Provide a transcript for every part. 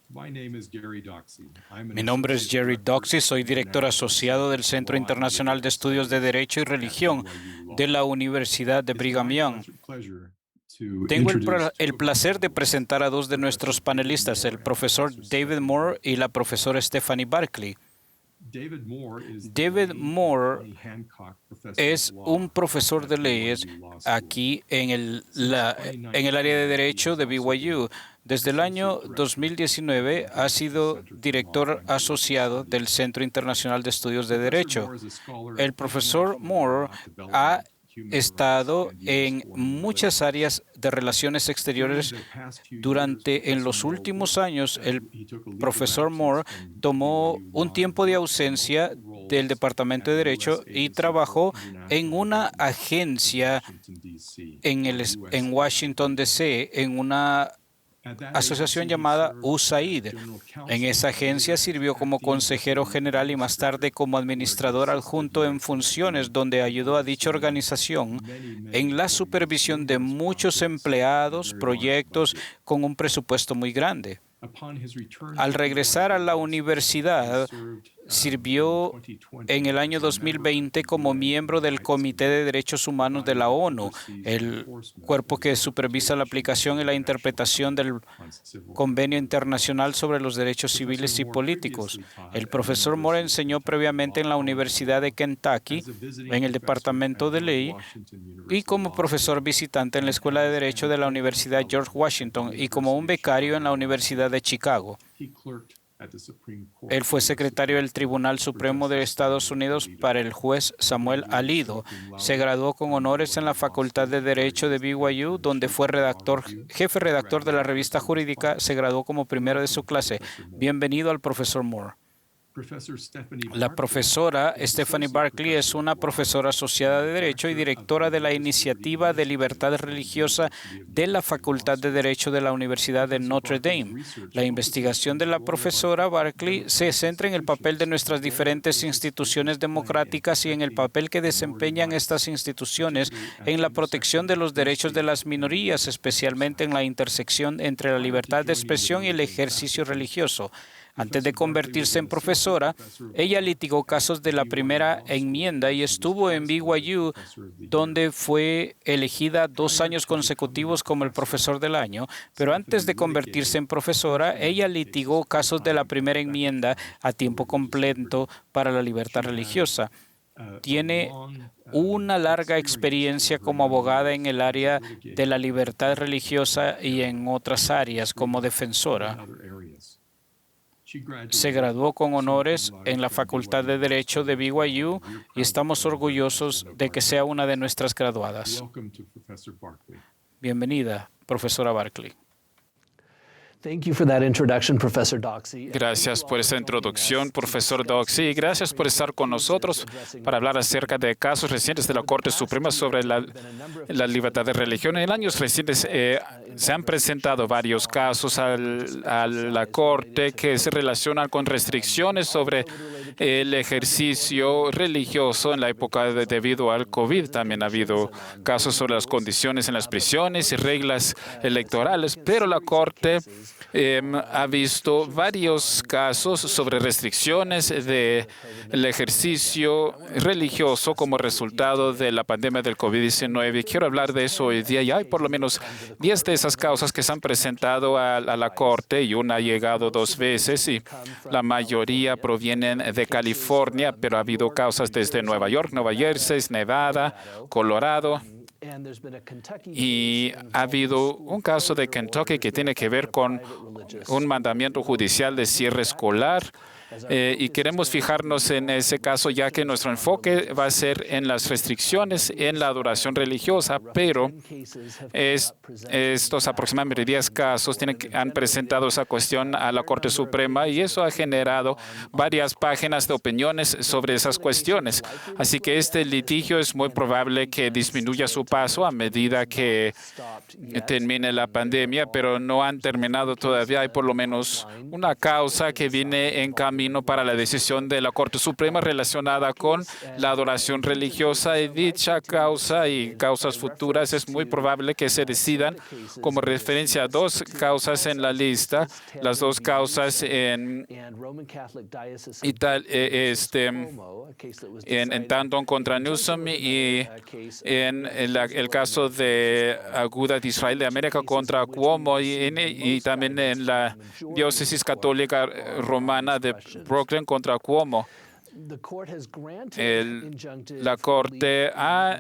Mi nombre es Jerry Doxey, soy director asociado del Centro Internacional de Estudios de Derecho y Religión de la Universidad de Brigham Young. Tengo el placer de presentar a dos de nuestros panelistas, el profesor David Moore y la profesora Stephanie Barkley. David Moore es un profesor de leyes aquí en el área de Derecho de BYU. Desde el año 2019 ha sido director asociado del Centro Internacional de Estudios de Derecho. El profesor Moore ha estado en muchas áreas de relaciones exteriores. En los últimos años, el profesor Moore tomó un tiempo de ausencia del Departamento de Derecho y trabajó en una agencia en Washington, D.C., en una asociación llamada USAID. En esa agencia sirvió como consejero general y más tarde como administrador adjunto en funciones, donde ayudó a dicha organización en la supervisión de muchos empleados, proyectos con un presupuesto muy grande. Al regresar a la universidad, sirvió en el año 2020 como miembro del Comité de Derechos Humanos de la ONU, el cuerpo que supervisa la aplicación y la interpretación del Convenio Internacional sobre los Derechos Civiles y Políticos. El profesor Moore enseñó previamente en la Universidad de Kentucky, en el Departamento de Ley, y como profesor visitante en la Escuela de Derecho de la Universidad George Washington y como un becario en la Universidad de Chicago. Él fue secretario del Tribunal Supremo de Estados Unidos para el juez Samuel Alito. Se graduó con honores en la Facultad de Derecho de BYU, donde fue jefe redactor de la revista jurídica. Se graduó como primero de su clase. Bienvenido al profesor Moore. La profesora Stephanie Barkley es una profesora asociada de Derecho y directora de la Iniciativa de Libertad Religiosa de la Facultad de Derecho de la Universidad de Notre Dame. La investigación de la profesora Barkley se centra en el papel de nuestras diferentes instituciones democráticas y en el papel que desempeñan estas instituciones en la protección de los derechos de las minorías, especialmente en la intersección entre la libertad de expresión y el ejercicio religioso. Antes de convertirse en profesora, ella litigó casos de la primera enmienda y estuvo en BYU, donde fue elegida 2 años consecutivos como el profesor del año. Pero antes de convertirse en profesora, ella litigó casos de la primera enmienda a tiempo completo para la libertad religiosa. Tiene una larga experiencia como abogada en el área de la libertad religiosa y en otras áreas como defensora. Se graduó con honores en la Facultad de Derecho de BYU y estamos orgullosos de que sea una de nuestras graduadas. Bienvenida, profesora Barkley. Gracias por esa introducción, profesor Doxey, y gracias por estar con nosotros para hablar acerca de casos recientes de la Corte Suprema sobre la libertad de religión. En años recientes se han presentado varios casos a la Corte que se relacionan con restricciones sobre el ejercicio religioso en la época debido al COVID. También ha habido casos sobre las condiciones en las prisiones y reglas electorales, pero la Corte ha visto varios casos sobre restricciones del ejercicio religioso como resultado de la pandemia del COVID-19. Quiero hablar de eso hoy día. Ya hay por lo menos 10 de esas causas que se han presentado a la Corte y una ha llegado 2 veces y la mayoría provienen de California, pero ha habido causas desde Nueva York, Nueva Jersey, Nevada, Colorado. Y ha habido un caso de Kentucky que tiene que ver con un mandamiento judicial de cierre escolar. Y queremos fijarnos en ese caso, ya que nuestro enfoque va a ser en las restricciones en la adoración religiosa, pero estos aproximadamente 10 casos han presentado esa cuestión a la Corte Suprema y eso ha generado varias páginas de opiniones sobre esas cuestiones. Así que este litigio es muy probable que disminuya su paso a medida que termine la pandemia, pero no han terminado todavía. Hay por lo menos una causa que viene en camino camino para la decisión de la Corte Suprema relacionada con la adoración religiosa, y dicha causa y causas futuras es muy probable que se decidan como referencia a dos causas en la lista, las dos causas en Tanton contra Newsom y en el caso de Agudath Israel de América contra Cuomo y también en la diócesis católica romana de Brooklyn contra Cuomo. La Corte ha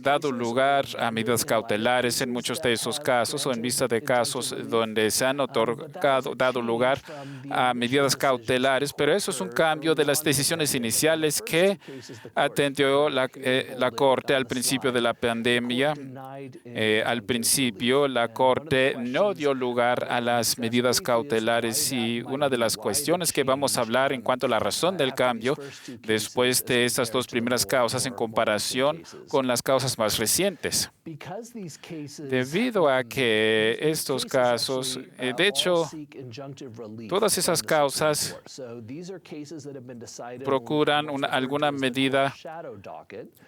dado lugar a medidas cautelares en muchos de esos casos, o en vista de casos donde se han dado lugar a medidas cautelares, pero eso es un cambio de las decisiones iniciales que atendió la Corte al principio de la pandemia. Al principio, la Corte no dio lugar a las medidas cautelares, y una de las cuestiones que vamos a hablar en cuanto a la razón del cambio después de estas dos primeras causas en comparación con las causas más recientes. Debido a que estos casos, de hecho, todas esas causas procuran alguna medida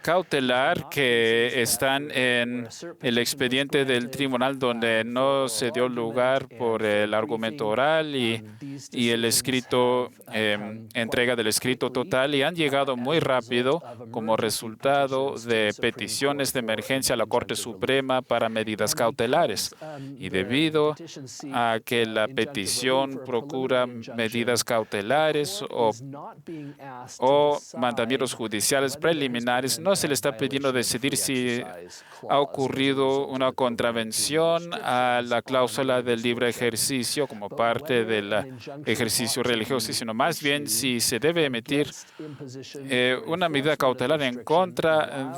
cautelar que están en el expediente del tribunal donde no se dio lugar por el argumento oral y el escrito, entrega del escrito total, y han llegado muy rápido como resultado de peticiones de emergencia a la Corte Suprema para medidas cautelares. Y debido a que la petición procura medidas cautelares o mandamientos judiciales preliminares, no se le está pidiendo decidir si ha ocurrido una contravención a la cláusula del libre ejercicio como parte del ejercicio religioso, sino más bien si se debe emitir una medida cautelar en contra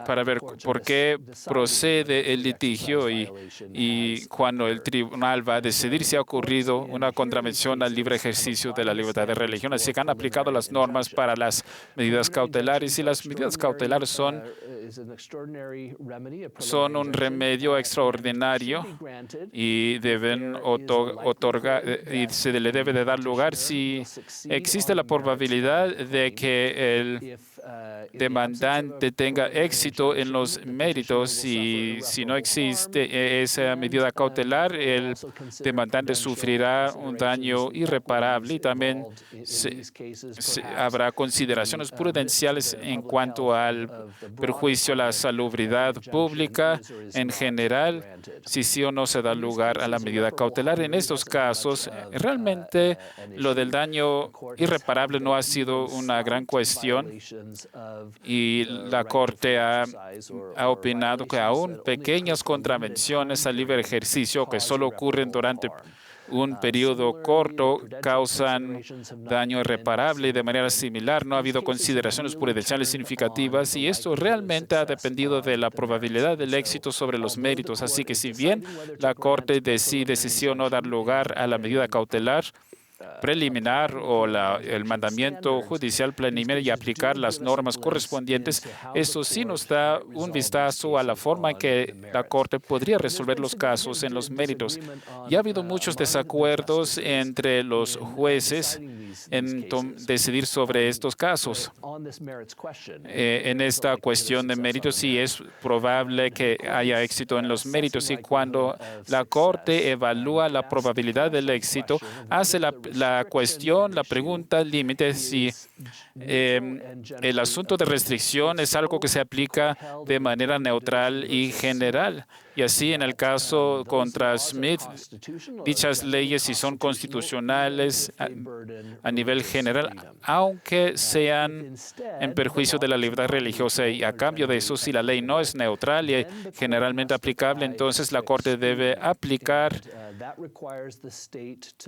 para ver por qué procede el litigio y cuando el tribunal va a decidir si ha ocurrido una contravención al libre ejercicio de la libertad de religión. Así que han aplicado las normas para las medidas cautelares, y las medidas cautelares son un remedio extraordinario y deben otorgar, y se le debe de dar lugar si existe la probabilidad de que el demandante tenga éxito en los méritos, y si no existe esa medida cautelar, el demandante sufrirá un daño irreparable, y también habrá consideraciones prudenciales en cuanto al perjuicio a la salubridad pública en general, si sí o no se da lugar a la medida cautelar. En estos casos, realmente lo del daño irreparable no ha sido una gran cuestión, y la Corte ha opinado que aún pequeñas contravenciones al libre ejercicio que solo ocurren durante un periodo corto causan daño irreparable, y de manera similar no ha habido consideraciones prudenciales significativas, y esto realmente ha dependido de la probabilidad del éxito sobre los méritos. Así que si bien la Corte decide si sí o no dar lugar a la medida cautelar preliminar o el mandamiento judicial preliminar y aplicar las normas correspondientes, eso sí nos da un vistazo a la forma en que la Corte podría resolver los casos en los méritos. Y ha habido muchos desacuerdos entre los jueces en decidir sobre estos casos. En esta cuestión de méritos, sí es probable que haya éxito en los méritos, y cuando la Corte evalúa la probabilidad del éxito, hace la pregunta límite si el asunto de restricción es algo que se aplica de manera neutral y general. Y así, en el caso contra Smith, dichas leyes, si son constitucionales a nivel general, aunque sean en perjuicio de la libertad religiosa, y a cambio de eso, si la ley no es neutral y generalmente aplicable, entonces la Corte debe aplicar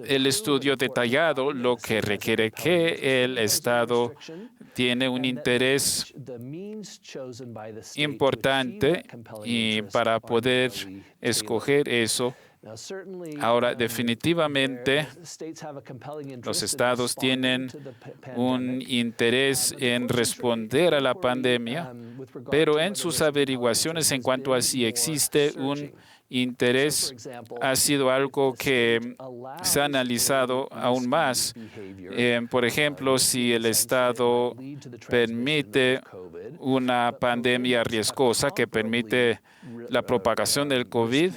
el estudio detallado, lo que requiere que el Estado tiene un interés importante y para poder escoger eso. Ahora, definitivamente, los estados tienen un interés en responder a la pandemia, pero en sus averiguaciones en cuanto a si existe un interés ha sido algo que se ha analizado aún más. Por ejemplo, si el Estado permite una pandemia riesgosa que permite la propagación del COVID,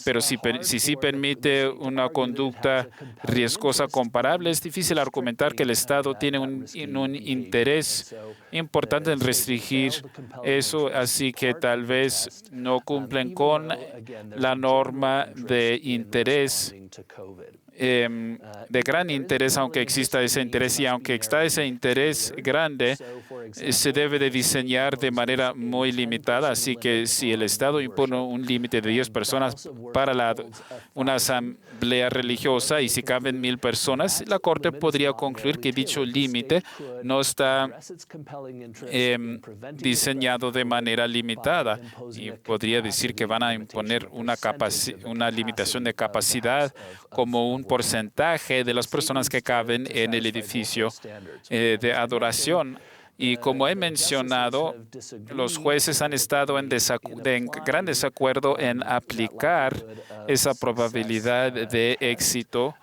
pero si sí permite una conducta riesgosa comparable, es difícil argumentar que el Estado tiene un interés importante en restringir eso, así que tal vez no cumplen con la norma de interés, de gran interés, aunque exista ese interés, y aunque exista ese interés grande, se debe de diseñar de manera muy limitada. Así que si el Estado impone un límite de 10 personas para una asamblea religiosa y si caben 1,000 personas, la Corte podría concluir que dicho límite no está diseñado de manera limitada y podría decir que van a imponer una limitación de capacidad como un porcentaje de las personas que caben en el edificio de adoración. Y como he mencionado, los jueces han estado en gran desacuerdo en aplicar esa probabilidad de éxito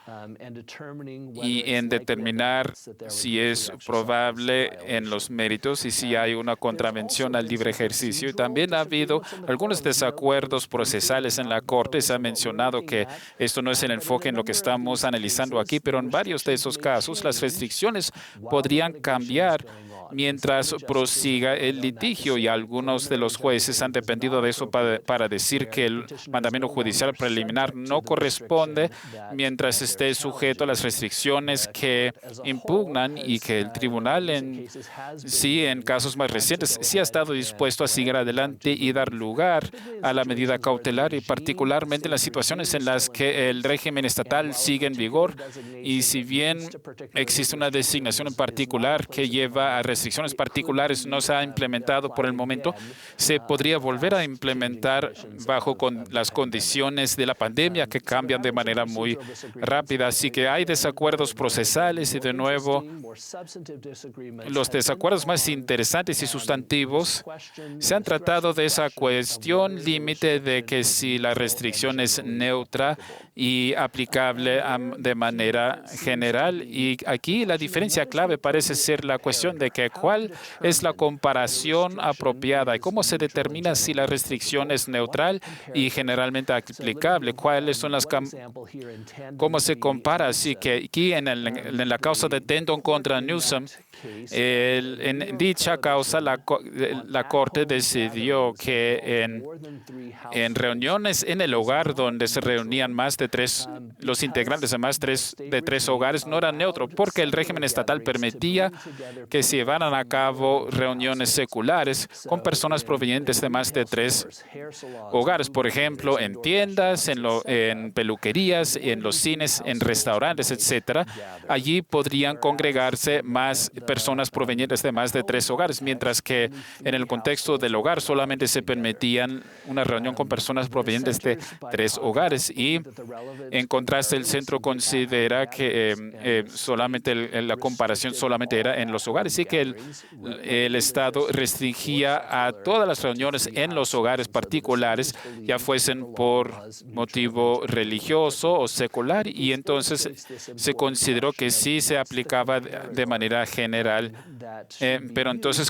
y en determinar si es probable en los méritos y si hay una contravención al libre ejercicio. Y también ha habido algunos desacuerdos procesales en la Corte. Se ha mencionado que esto no es el enfoque en lo que estamos analizando aquí, pero en varios de esos casos las restricciones podrían cambiar mientras prosiga el litigio, y algunos de los jueces han dependido de eso para decir que el mandamiento judicial preliminar no corresponde mientras esté sujeto a las restricciones que impugnan, y que el tribunal en casos más recientes, sí ha estado dispuesto a seguir adelante y dar lugar a la medida cautelar, y particularmente en las situaciones en las que el régimen estatal sigue en vigor, y si bien existe una designación en particular que lleva a restricciones particulares, no se ha implementado por el momento, se podría volver a implementar bajo las condiciones de la pandemia que cambian de manera muy rápida. Así que hay desacuerdos procesales y, de nuevo, los desacuerdos más interesantes y sustantivos se han tratado de esa cuestión límite de que si la restricción es neutra y aplicable de manera general. Y aquí la diferencia clave parece ser la cuestión de que cuál es la comparación apropiada y cómo se determina si la restricción es neutral y generalmente aplicable. ¿Cuáles son cómo se compara? Así que aquí en la causa de Denton contra Newsom, en dicha causa la Corte decidió que en reuniones en el hogar donde se reunían más de los integrantes de tres hogares no era neutro, porque el régimen estatal permitía que se llevaran a cabo reuniones seculares con personas provenientes de más de 3 hogares, por ejemplo, en tiendas, en peluquerías, en los cines, en restaurantes, etcétera. Allí podrían congregarse más personas provenientes de más de 3 hogares, mientras que en el contexto del hogar solamente se permitían una reunión con personas provenientes de 3 hogares. Y en contraste, el centro considera que solamente la comparación solamente era en los hogares, y que el Estado restringía a todas las reuniones en los hogares particulares, ya fuesen por motivo religioso o secular, y entonces se consideró que sí se aplicaba de manera general. Pero entonces,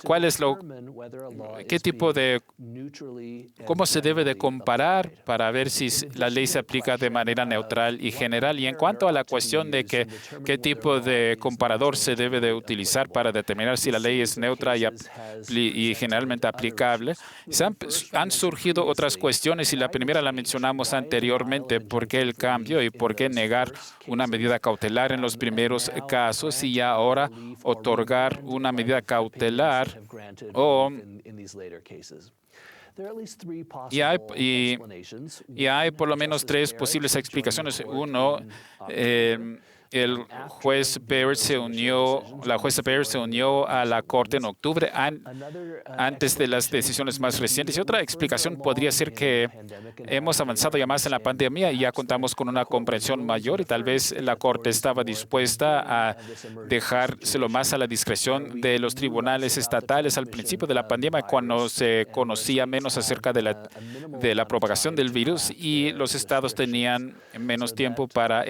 ¿cómo se debe de comparar para ver si la ley se aplica de manera neutral y general? Y en cuanto a la cuestión de qué tipo de comparador se debe de utilizar para determinar si la ley es neutra y generalmente aplicable, han surgido otras cuestiones, y la primera la mencionamos anteriormente: ¿por qué el cambio y por qué negar una medida cautelar en los primeros casos y ahora otorgar una medida cautelar? Y hay por lo menos 3 posibles explicaciones. Uno, el juez Baird la jueza Baird se unió a la Corte en octubre antes de las decisiones más recientes. Y otra explicación podría ser que hemos avanzado ya más en la pandemia y ya contamos con una comprensión mayor y tal vez la Corte estaba dispuesta a dejárselo más a la discreción de los tribunales estatales al principio de la pandemia, cuando se conocía menos acerca de la propagación del virus y los estados tenían menos tiempo para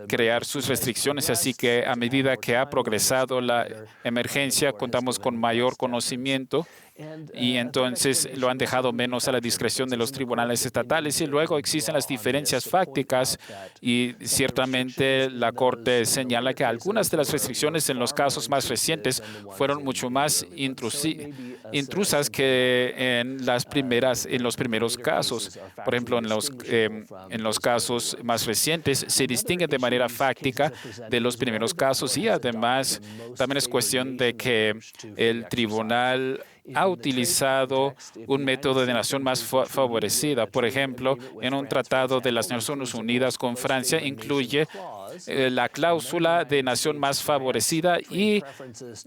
crear sus restricciones. Así que a medida que ha progresado la emergencia, contamos con mayor conocimiento y entonces lo han dejado menos a la discreción de los tribunales estatales. Y luego existen las diferencias fácticas y ciertamente la Corte señala que algunas de las restricciones en los casos más recientes fueron mucho más intrusas que en los primeros casos. Por ejemplo, en los casos más recientes se distinguen de manera fáctica de los primeros casos y además también es cuestión de que el tribunal ha utilizado un método de nación más favorecida. Por ejemplo, en un tratado de las Naciones Unidas con Francia incluye la cláusula de nación más favorecida y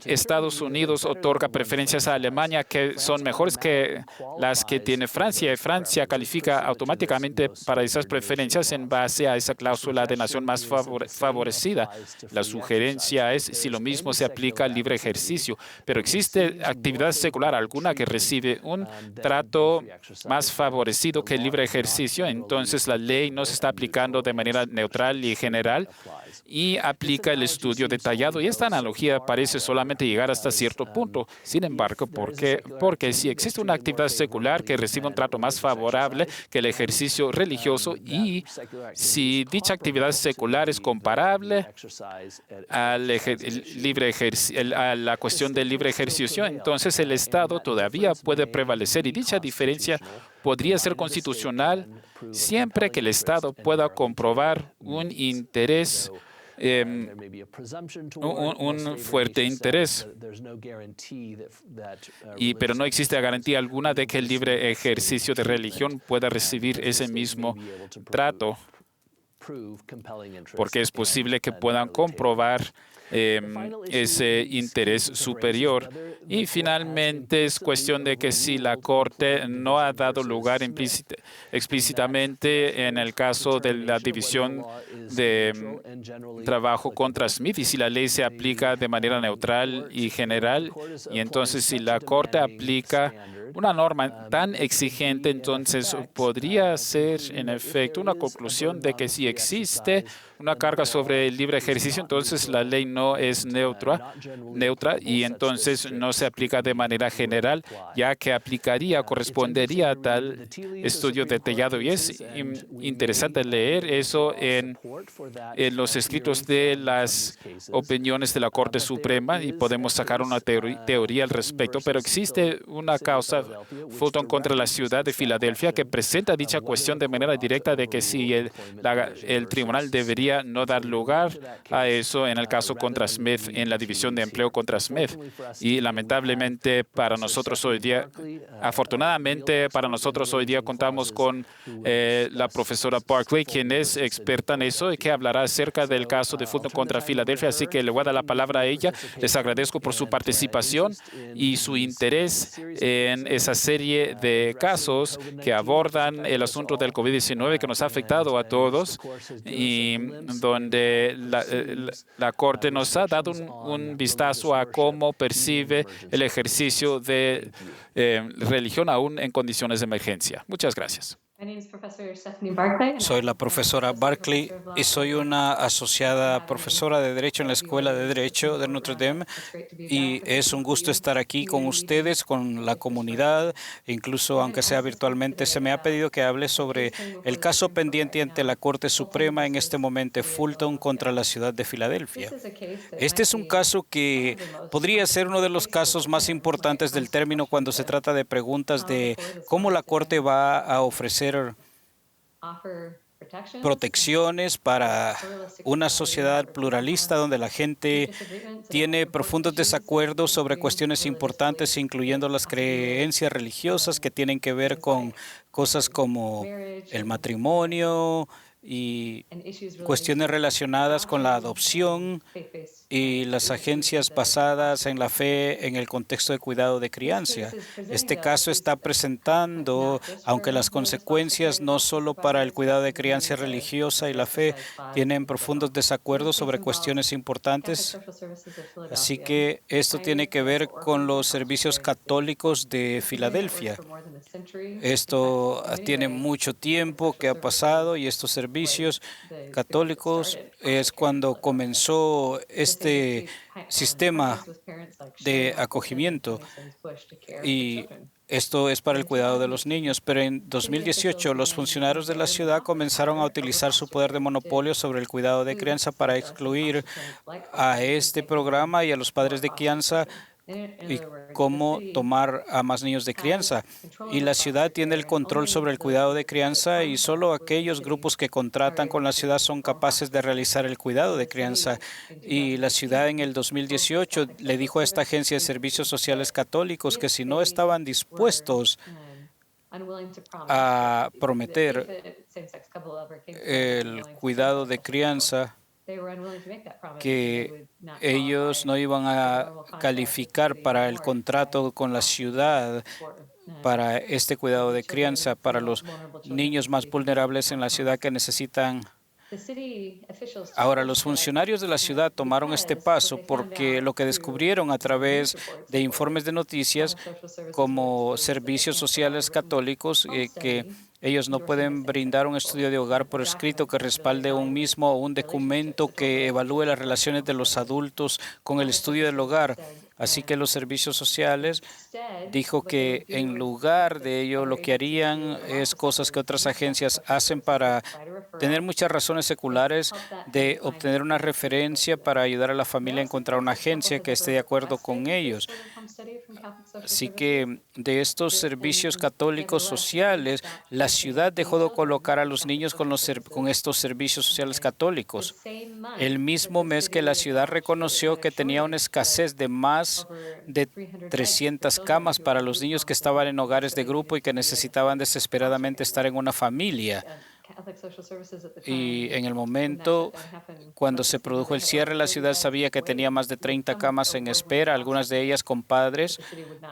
Estados Unidos otorga preferencias a Alemania que son mejores que las que tiene Francia. Y Francia califica automáticamente para esas preferencias en base a esa cláusula de nación más favorecida. La sugerencia es si lo mismo se aplica al libre ejercicio, pero existe actividad secular alguna que recibe un trato más favorecido que el libre ejercicio, entonces la ley no se está aplicando de manera neutral y general y aplica el estudio detallado. Y esta analogía parece solamente llegar hasta cierto punto. Sin embargo, porque si existe una actividad secular que recibe un trato más favorable que el ejercicio religioso y si dicha actividad secular es comparable a la cuestión del libre ejercicio, entonces el Estado todavía puede prevalecer y dicha diferencia podría ser constitucional siempre que el Estado pueda comprobar un interés, un fuerte interés. Pero no existe garantía alguna de que el libre ejercicio de religión pueda recibir ese mismo trato, porque es posible que puedan comprobar ese interés superior. Y finalmente es cuestión de que si la Corte no ha dado lugar explícitamente en el caso de la división de trabajo contra Smith y si la ley se aplica de manera neutral y general, y entonces si la Corte aplica una norma tan exigente, entonces podría ser en efecto una conclusión de que si existe una carga sobre el libre ejercicio, entonces la ley no es neutra y entonces no se aplica de manera general, ya que correspondería a tal estudio detallado. Y es interesante leer eso en los escritos de las opiniones de la Corte Suprema y podemos sacar una teoría al respecto, pero existe una causa Fulton contra la ciudad de Filadelfia que presenta dicha cuestión de manera directa de que si el tribunal debería no dar lugar a eso en el caso contra Smith, en la división de empleo contra Smith. Y lamentablemente para nosotros hoy día, afortunadamente para nosotros hoy día contamos con la profesora Barkley, quien es experta en eso y que hablará acerca del caso de Fulton contra Filadelfia. Así que le voy a dar la palabra a ella. Les agradezco por su participación y su interés en esa serie de casos que abordan el asunto del COVID-19 que nos ha afectado a todos y donde la Corte nos ha dado un vistazo a cómo percibe el ejercicio de religión aún en condiciones de emergencia. Muchas gracias. Soy la profesora Barkley y soy una asociada profesora de Derecho en la Escuela de Derecho de Notre Dame. Y es un gusto estar aquí con ustedes, con la comunidad, incluso aunque sea virtualmente. Se me ha pedido que hable sobre el caso pendiente ante la Corte Suprema en este momento, Fulton contra la ciudad de Filadelfia. Este es un caso que podría ser uno de los casos más importantes del término cuando se trata de preguntas de cómo la Corte va a ofrecer protecciones para una sociedad pluralista donde la gente tiene profundos desacuerdos sobre cuestiones importantes, incluyendo las creencias religiosas que tienen que ver con cosas como el matrimonio, y cuestiones relacionadas con la adopción y las agencias basadas en la fe en el contexto de cuidado de crianza. Este caso está presentando, aunque las consecuencias no solo para el cuidado de crianza religiosa y la fe tienen profundos desacuerdos sobre cuestiones importantes. Así que esto tiene que ver con los servicios católicos de Filadelfia. Esto tiene mucho tiempo que ha pasado y estos servicios católicos es cuando comenzó este sistema de acogimiento y esto es para el cuidado de los niños, pero en 2018 los funcionarios de la ciudad comenzaron a utilizar su poder de monopolio sobre el cuidado de crianza para excluir a este programa y a los padres de crianza y cómo tomar a más niños de crianza. Y la ciudad tiene el control sobre el cuidado de crianza y solo aquellos grupos que contratan con la ciudad son capaces de realizar el cuidado de crianza. Y la ciudad en el 2018 le dijo a esta agencia de servicios sociales católicos que si no estaban dispuestos a prometer el cuidado de crianza, que ellos no iban a calificar para el contrato con la ciudad para este cuidado de crianza para los niños más vulnerables en la ciudad que necesitan. Ahora, los funcionarios de la ciudad tomaron este paso porque lo que descubrieron a través de informes de noticias como servicios sociales católicos, que ellos no pueden brindar un estudio de hogar por escrito que respalde un mismo o un documento que evalúe las relaciones de los adultos con el estudio del hogar. Así que los servicios sociales dijo que en lugar de ello lo que harían es cosas que otras agencias hacen para tener muchas razones seculares de obtener una referencia para ayudar a la familia a encontrar una agencia que esté de acuerdo con ellos. Así que de estos servicios católicos sociales, la ciudad dejó de colocar a los niños con estos servicios sociales católicos. El mismo mes que la ciudad reconoció que tenía una escasez de más de 300 camas para los niños que estaban en hogares de grupo y que necesitaban desesperadamente estar en una familia. Y en el momento cuando se produjo el cierre, la ciudad sabía que tenía más de 30 camas en espera, algunas de ellas con padres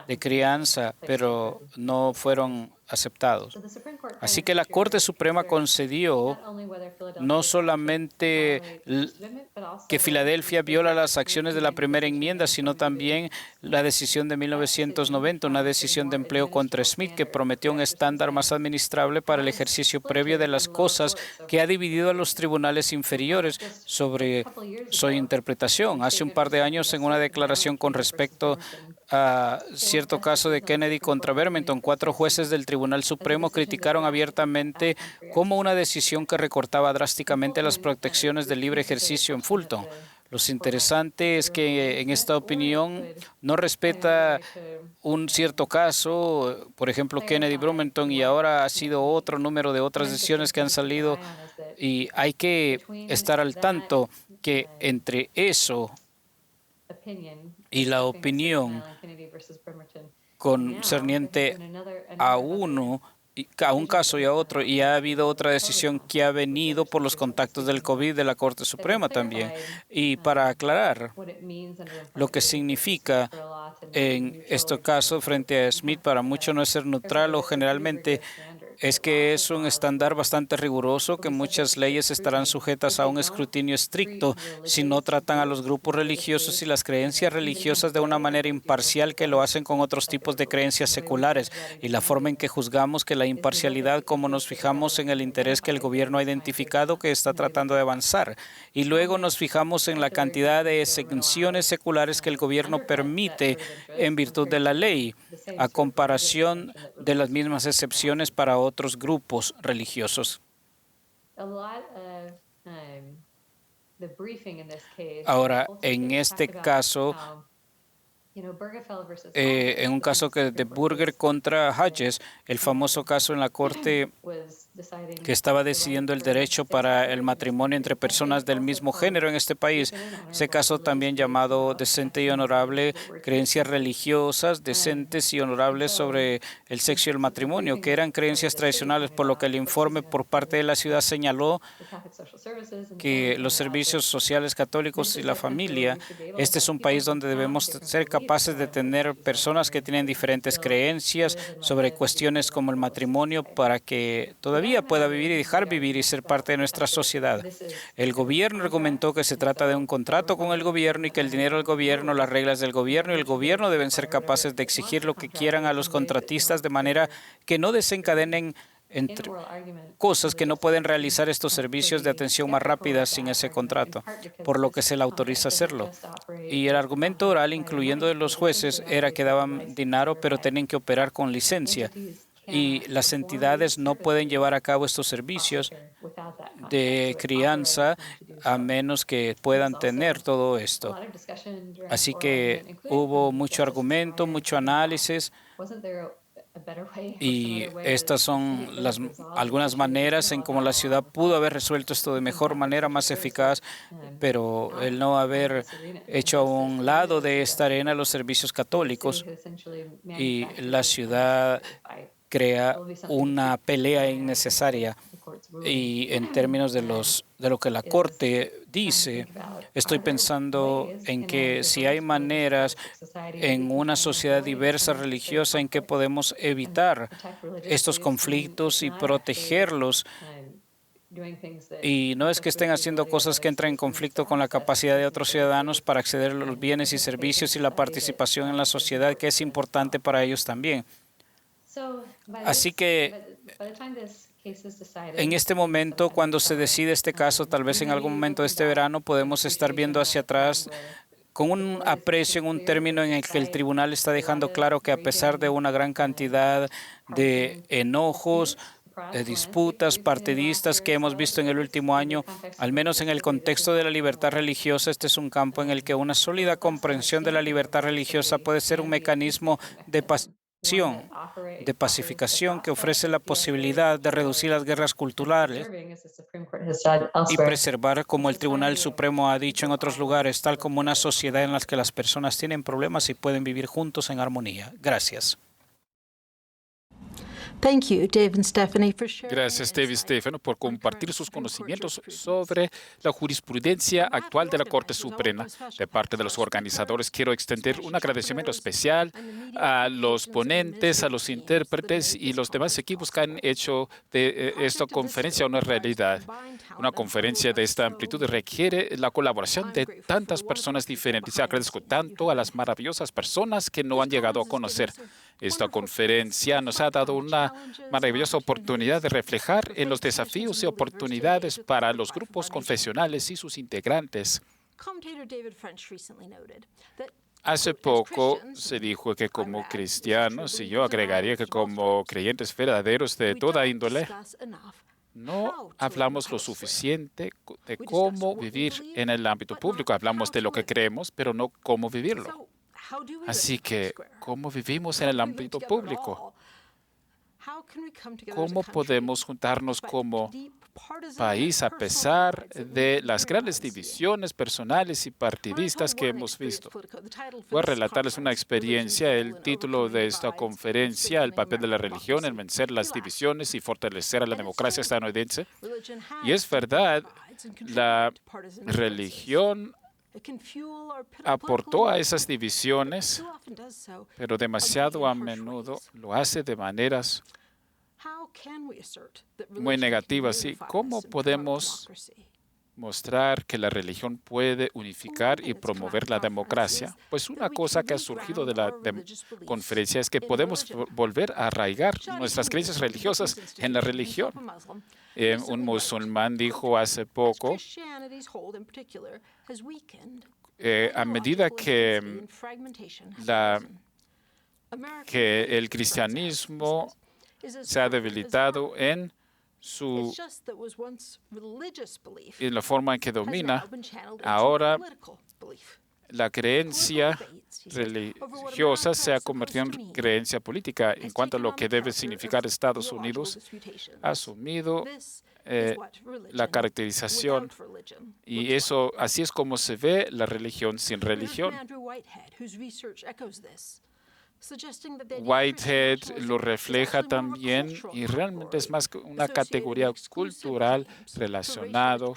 de crianza, pero no fueron aceptados. Así que la Corte Suprema concedió no solamente que Filadelfia viola las acciones de la primera enmienda, sino también la decisión de 1990, una decisión de empleo contra Smith que prometió un estándar más administrable para el ejercicio previo de las cosas que ha dividido a los tribunales inferiores sobre su interpretación. Hace un par de años, en una declaración con respecto a cierto caso de Kennedy contra Verminton, 4 jueces del Tribunal Supremo criticaron abiertamente como una decisión que recortaba drásticamente las protecciones del libre ejercicio en Fulton. Lo interesante es que en esta opinión no respeta un cierto caso, por ejemplo Kennedy, Bloomington, y ahora ha sido otro número de otras decisiones que han salido, y hay que estar al tanto que entre eso y la opinión concerniente a un caso y a otro, y ha habido otra decisión que ha venido por los contactos del COVID de la Corte Suprema también. Y para aclarar lo que significa en este caso frente a Smith, para muchos no es ser neutral o generalmente es que es un estándar bastante riguroso, que muchas leyes estarán sujetas a un escrutinio estricto si no tratan a los grupos religiosos y las creencias religiosas de una manera imparcial que lo hacen con otros tipos de creencias seculares, y la forma en que juzgamos que la imparcialidad, como nos fijamos en el interés que el gobierno ha identificado que está tratando de avanzar, y luego nos fijamos en la cantidad de exenciones seculares que el gobierno permite en virtud de la ley, a comparación de las mismas excepciones para otros grupos religiosos. Ahora, en este caso, En un caso de Burger contra Hodges, el famoso caso en la corte que estaba decidiendo el derecho para el matrimonio entre personas del mismo género en este país. Ese caso también llamado decente y honorable, creencias religiosas decentes y honorables sobre el sexo y el matrimonio, que eran creencias tradicionales, por lo que el informe por parte de la ciudad señaló que los servicios sociales católicos y la familia, este es un país donde debemos ser capaces de tener personas que tienen diferentes creencias sobre cuestiones como el matrimonio para que todavía pueda vivir y dejar vivir y ser parte de nuestra sociedad. El gobierno argumentó que se trata de un contrato con el gobierno y que el dinero del gobierno, las reglas del gobierno y el gobierno deben ser capaces de exigir lo que quieran a los contratistas de manera que no desencadenen entre cosas que no pueden realizar estos servicios de atención más rápida sin ese contrato, por lo que se le autoriza hacerlo. Y el argumento oral, incluyendo de los jueces, era que daban dinero, pero tenían que operar con licencia. Y las entidades no pueden llevar a cabo estos servicios de crianza a menos que puedan tener todo esto. Así que hubo mucho argumento, mucho análisis. Y estas son algunas maneras en cómo la ciudad pudo haber resuelto esto de mejor manera, más eficaz, pero el no haber hecho a un lado de esta arena los servicios católicos y la ciudad crea una pelea innecesaria. Y en términos de lo que la Corte dice, estoy pensando en que si hay maneras en una sociedad diversa religiosa en que podemos evitar estos conflictos y protegerlos. Y no es que estén haciendo cosas que entren en conflicto con la capacidad de otros ciudadanos para acceder a los bienes y servicios y la participación en la sociedad, que es importante para ellos también. Así que en este momento, cuando se decide este caso, tal vez en algún momento de este verano, podemos estar viendo hacia atrás con un aprecio en un término en el que el tribunal está dejando claro que a pesar de una gran cantidad de enojos, de disputas partidistas que hemos visto en el último año, al menos en el contexto de la libertad religiosa, este es un campo en el que una sólida comprensión de la libertad religiosa puede ser un mecanismo de pacificación que ofrece la posibilidad de reducir las guerras culturales y preservar, como el Tribunal Supremo ha dicho en otros lugares, tal como una sociedad en la que las personas tienen problemas y pueden vivir juntos en armonía. Gracias. Gracias, Dave y Stefano, por compartir sus conocimientos sobre la jurisprudencia actual de la Corte Suprema. De parte de los organizadores, quiero extender un agradecimiento especial a los ponentes, a los intérpretes y los demás equipos que han hecho de esta conferencia una realidad. Una conferencia de esta amplitud requiere la colaboración de tantas personas diferentes. Agradezco tanto a las maravillosas personas que no han llegado a conocer. Esta conferencia nos ha dado una maravillosa oportunidad de reflejar en los desafíos y oportunidades para los grupos confesionales y sus integrantes. Hace poco se dijo que como cristianos, y yo agregaría que como creyentes verdaderos de toda índole, no hablamos lo suficiente de cómo vivir en el ámbito público. Hablamos de lo que creemos, pero no cómo vivirlo. Así que, ¿cómo vivimos en el ámbito público? ¿Cómo podemos juntarnos como país a pesar de las grandes divisiones personales y partidistas que hemos visto? Voy a relatarles una experiencia. El título de esta conferencia, el papel de la religión en vencer las divisiones y fortalecer a la democracia estadounidense. Y es verdad, la religión aportó a esas divisiones, pero demasiado a menudo lo hace de maneras muy negativas. ¿Y cómo podemos mostrar que la religión puede unificar y promover la democracia? Pues una cosa que ha surgido de la conferencia es que podemos volver a arraigar nuestras creencias religiosas en la religión. Un musulmán dijo hace poco, a medida que el cristianismo se ha debilitado en la forma en que domina, ahora la creencia religiosa se ha convertido en creencia política en cuanto a lo que debe significar Estados Unidos. Ha asumido la caracterización y así es como se ve la religión sin religión. Whitehead lo refleja también y realmente es más que una categoría cultural relacionado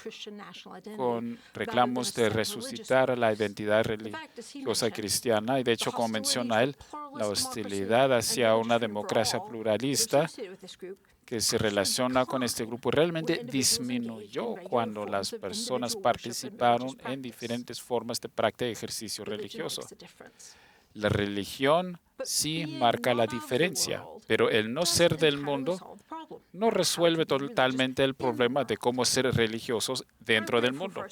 con reclamos de resucitar la identidad religiosa cristiana y de hecho, como menciona él, la hostilidad hacia una democracia pluralista que se relaciona con este grupo realmente disminuyó cuando las personas participaron en diferentes formas de práctica de ejercicio religioso. La religión sí marca la diferencia, pero el no ser del mundo no resuelve totalmente el problema de cómo ser religiosos dentro del mundo.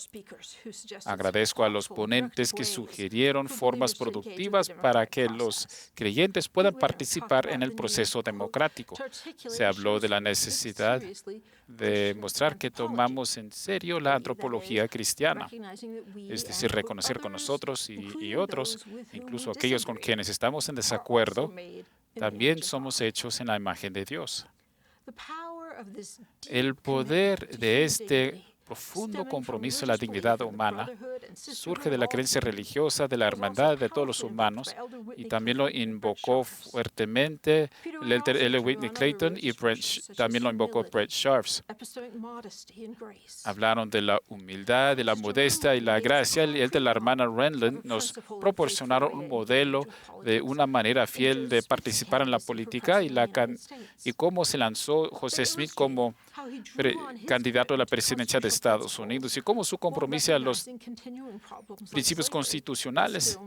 Agradezco a los ponentes que sugirieron formas productivas para que los creyentes puedan participar en el proceso democrático. Se habló de la necesidad de mostrar que tomamos en serio la antropología cristiana, es decir, reconocer con nosotros y otros, incluso aquellos con quienes estamos en desacuerdo, también somos hechos en la imagen de Dios. El poder de este profundo compromiso de la dignidad humana surge de la creencia religiosa de la hermandad de todos los humanos y también lo invocó fuertemente el elder L. Whitney Clayton y también lo invocó Brett Sharps. Hablaron de la humildad, de la modestia y la gracia. El de la hermana Renlund nos proporcionaron un modelo de una manera fiel de participar en la política y cómo se lanzó José Smith como candidato a la presidencia de Estados Unidos y cómo su compromiso a los principios constitucionales,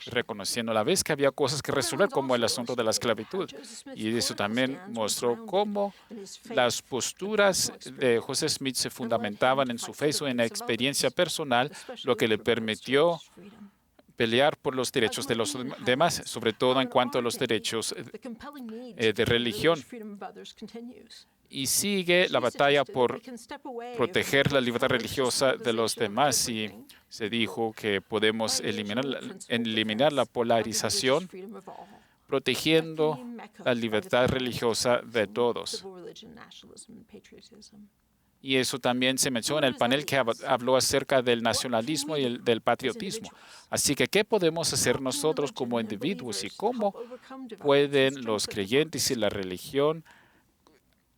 reconociendo a la vez que había cosas que resolver como el asunto de la esclavitud. Y eso también mostró cómo las posturas de José Smith se fundamentaban en su fe o en la experiencia personal, lo que le permitió pelear por los derechos de los demás, sobre todo en cuanto a los derechos de religión. Y sigue la batalla por proteger la libertad religiosa de los demás y se dijo que podemos eliminar la polarización protegiendo la libertad religiosa de todos. Y eso también se menciona en el panel que habló acerca del nacionalismo y del patriotismo. Así que, ¿qué podemos hacer nosotros como individuos y cómo pueden los creyentes y la religión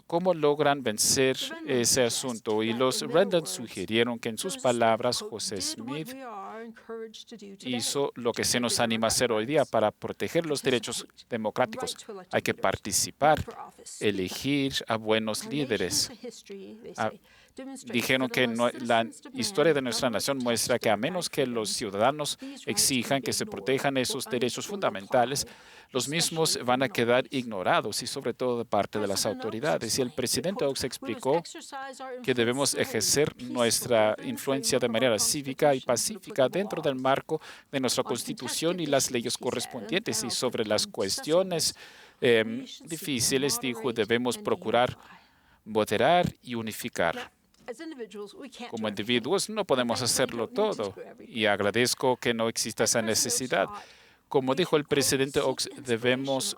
cómo logran vencer ese asunto? Y los Renlund sugirieron que en sus palabras José Smith hizo lo que se nos anima a hacer hoy día para proteger los derechos democráticos. Hay que participar, elegir a buenos líderes. Dijeron que la historia de nuestra nación muestra que a menos que los ciudadanos exijan que se protejan esos derechos fundamentales, los mismos van a quedar ignorados y sobre todo de parte de las autoridades. Y el presidente Oaks explicó que debemos ejercer nuestra influencia de manera cívica y pacífica dentro del marco de nuestra Constitución y las leyes correspondientes. Y sobre las cuestiones difíciles, dijo, debemos procurar moderar y unificar. Como individuos no podemos hacerlo todo y agradezco que no exista esa necesidad. Como dijo el presidente Oaks, debemos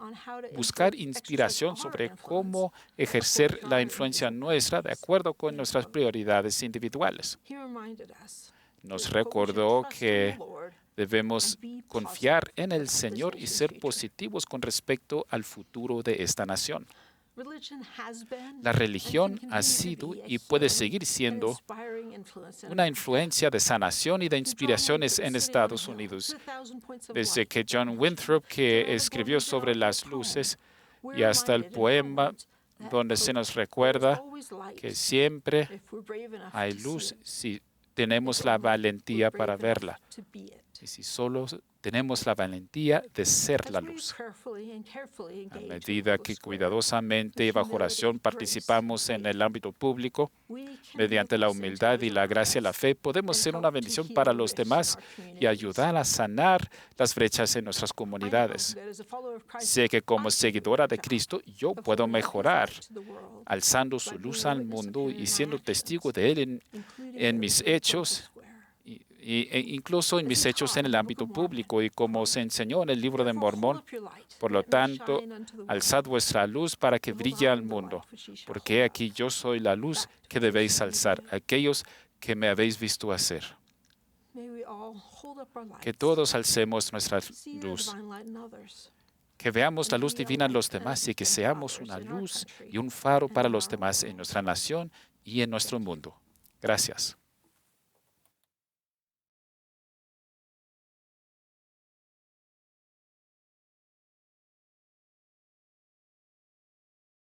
buscar inspiración sobre cómo ejercer la influencia nuestra de acuerdo con nuestras prioridades individuales. Nos recordó que debemos confiar en el Señor y ser positivos con respecto al futuro de esta nación. La religión ha sido y puede seguir siendo una influencia de sanación y de inspiraciones en Estados Unidos. Desde que John Winthrop, que escribió sobre las luces, y hasta el poema donde se nos recuerda que siempre hay luz si tenemos la valentía para verla. Y si solo tenemos la valentía de ser la luz. A medida que cuidadosamente y bajo oración participamos en el ámbito público, mediante la humildad y la gracia de la fe, podemos ser una bendición para los demás y ayudar a sanar las brechas en nuestras comunidades. Sé que como seguidora de Cristo, yo puedo mejorar, alzando su luz al mundo y siendo testigo de Él en mis hechos, incluso en mis hechos en el ámbito público y como se enseñó en el libro de Mormón. Por lo tanto, alzad vuestra luz para que brille al mundo, porque aquí yo soy la luz que debéis alzar, aquellos que me habéis visto hacer. Que todos alcemos nuestra luz, que veamos la luz divina en los demás y que seamos una luz y un faro para los demás en nuestra nación y en nuestro mundo. Gracias.